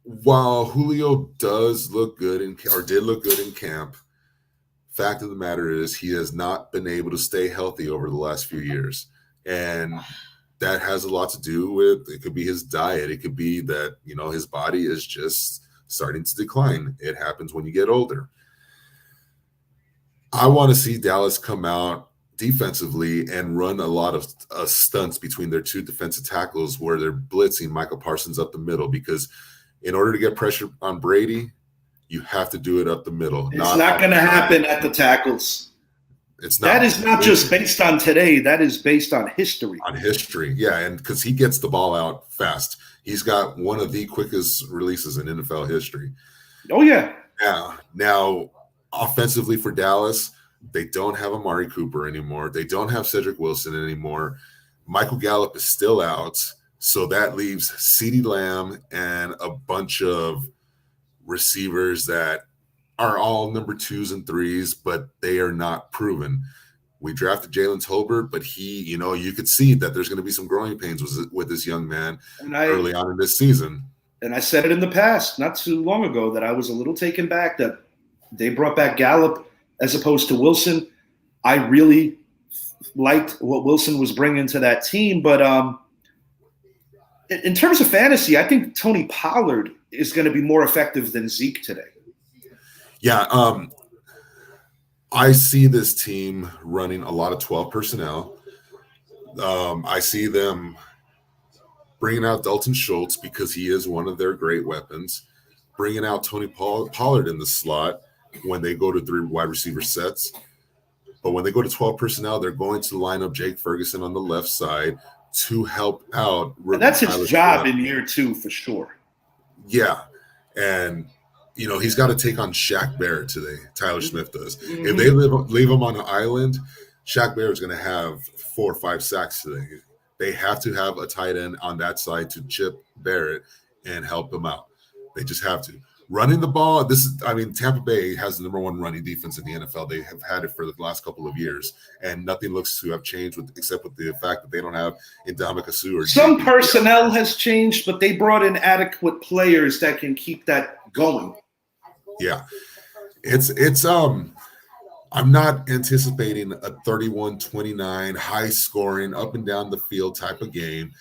while Julio does look good did look good in camp, fact of the matter is he has not been able to stay healthy over the last few years, and that has a lot to do with, it could be his diet, it could be that his body is just starting to decline. It happens when you get older. I want to see Dallas come out defensively and run a lot of stunts between their 2 defensive tackles where they're blitzing Michael Parsons up the middle, because in order to get pressure on Brady, you have to do it up the middle. It's not going to happen at the tackles. It's not. That is not just based on today. That is based on history. On history, yeah, and because he gets the ball out fast. He's got one of the quickest releases in NFL history. Oh, yeah. Yeah. Now, offensively for Dallas, they don't have Amari Cooper anymore. They don't have Cedric Wilson anymore. Michael Gallup is still out. So that leaves CeeDee Lamb and a bunch of receivers that are all number 2s and 3s, but they are not proven. We drafted Jalen Tolbert, but he, you could see that there's going to be some growing pains with this young man early on in this season. And I said it in the past, not too long ago, that I was a little taken back that they brought back Gallup as opposed to Wilson. I really liked what Wilson was bringing to that team. But in terms of fantasy, I think Tony Pollard is going to be more effective than Zeke today. Yeah, I see this team running a lot of 12 personnel. I see them bringing out Dalton Schultz because he is one of their great weapons, bringing out Tony Pollard in the slot when they go to 3 wide receiver sets. But when they go to 12 personnel, they're going to line up Jake Ferguson on the left side to help out. And that's his job in year 2 for sure. Yeah. And, he's got to take on Shaq Barrett today. Tyler Smith does. Mm-hmm. If they leave him on an island, Shaq Barrett's going to have 4 or 5 sacks today. They have to have a tight end on that side to chip Barrett and help him out. They just have to. Running the ball, Tampa Bay has the number one running defense in the NFL. They have had it for the last couple of years, and nothing looks to have changed except with the fact that they don't have Ndamukong Suh or Some JPP. personnel has changed, but they brought in adequate players that can keep that going. Yeah. I'm not anticipating a 31-29 high scoring up and down the field type of game.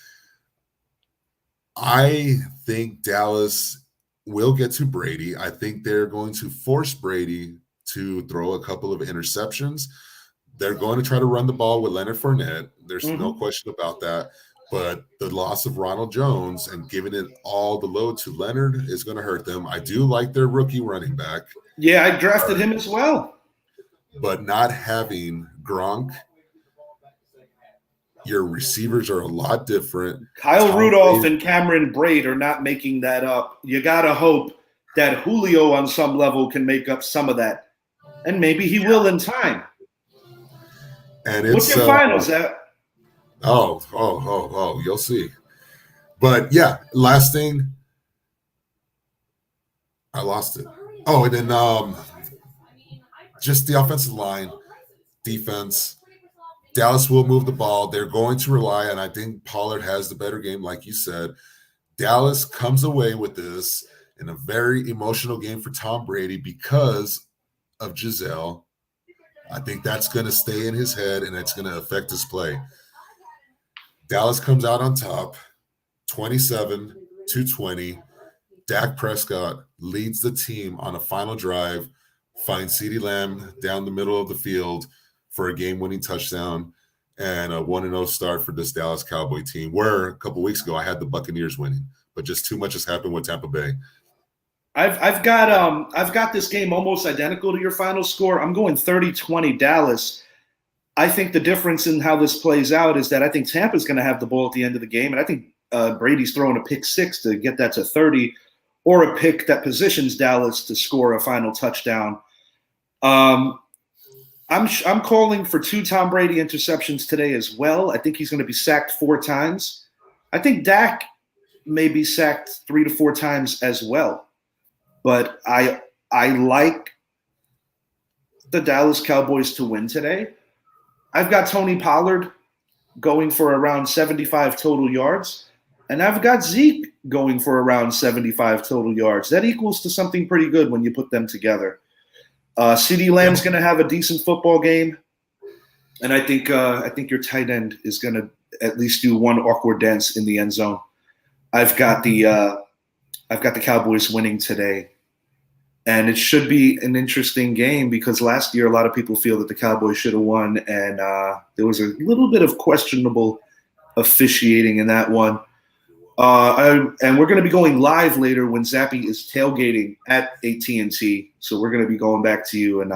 I think Dallas will get to Brady. I think they're going to force Brady to throw a couple of interceptions. They're going to try to run the ball with Leonard Fournette. There's no question about that. But the loss of Ronald Jones and giving it all the load to Leonard is going to hurt them. I do like their rookie running back. Yeah, I drafted him as well. But not having Gronk, your receivers are a lot different. Kyle Rudolph and Cameron Braid are not making that up. You got to hope that Julio on some level can make up some of that. And maybe he will in time. And it's, what's your finals at? You'll see. But yeah, last thing. I lost it. Oh, and then just the offensive line, defense. Dallas will move the ball. They're going to rely on, I think Pollard has the better game, like you said. Dallas comes away with this in a very emotional game for Tom Brady because of Giselle. I think that's going to stay in his head, and it's going to affect his play. Dallas comes out on top, 27-20. Dak Prescott leads the team on a final drive, finds CeeDee Lamb down the middle of the field for a game-winning touchdown, and a 1-0 start for this Dallas Cowboy team, where a couple weeks ago I had the Buccaneers winning, but just too much has happened with Tampa Bay. I've got this game almost identical to your final score. I'm going 30-20 Dallas. I think the difference in how this plays out is that I think Tampa's going to have the ball at the end of the game, and I think Brady's throwing a pick six to get that to 30, or a pick that positions Dallas to score a final touchdown. I'm calling for 2 Tom Brady interceptions today as well. I think he's going to be sacked 4 times. I think Dak may be sacked 3 to 4 times as well. But I like the Dallas Cowboys to win today. I've got Tony Pollard going for around 75 total yards, and I've got Zeke going for around 75 total yards. That equals to something pretty good when you put them together. CeeDee Lamb's going to have a decent football game, and I think your tight end is going to at least do one awkward dance in the end zone. I've got the Cowboys winning today, and it should be an interesting game because last year a lot of people feel that the Cowboys should have won, and there was a little bit of questionable officiating in that one. And we're going to be going live later when Zappy is tailgating at AT&T. So we're going to be going back to you, and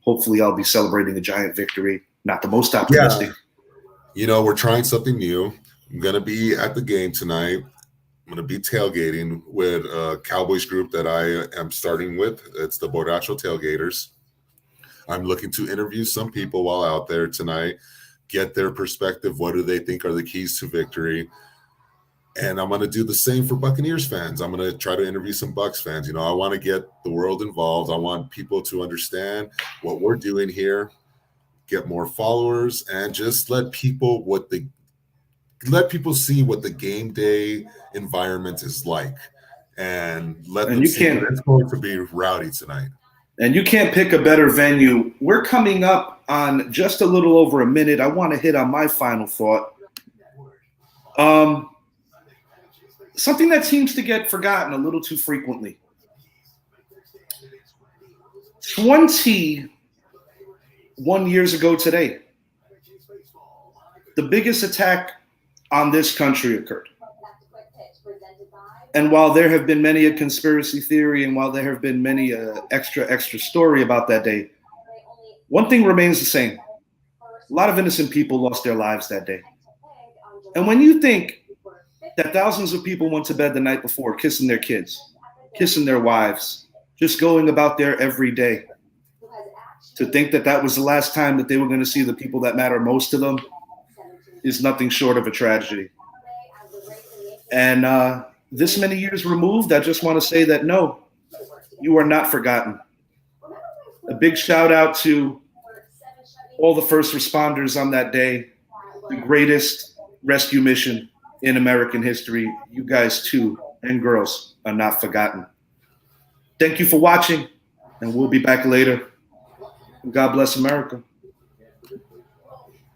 hopefully I'll be celebrating a giant victory. Not the most optimistic. Yeah. We're trying something new. I'm going to be at the game tonight. I'm going to be tailgating with a Cowboys group that I am starting with. It's the Borracho Tailgaters. I'm looking to interview some people while out there tonight, get their perspective. What do they think are the keys to victory? And I'm going to do the same for Buccaneers fans. I'm going to try to interview some Bucs fans. I want to get the world involved. I want people to understand what we're doing here, get more followers, and just let people see what the game day environment is like, and let them see that it's going to be rowdy tonight. And you can't pick a better venue. We're coming up on just a little over a minute. I want to hit on my final thought. Something that seems to get forgotten a little too frequently. 21 years ago today, the biggest attack on this country occurred. And while there have been many a conspiracy theory and while there have been many extra story about that day, one thing remains the same. A lot of innocent people lost their lives that day. And when you think that thousands of people went to bed the night before kissing their kids, kissing their wives, just going about their every day, to think that that was the last time that they were going to see the people that matter most to them is nothing short of a tragedy. And this many years removed, I just want to say that no, You are not forgotten. A big shout out to all the first responders on that day, the greatest rescue mission in American history. You guys too, and girls, are not forgotten. Thank you for watching, and we'll be back later. God bless America.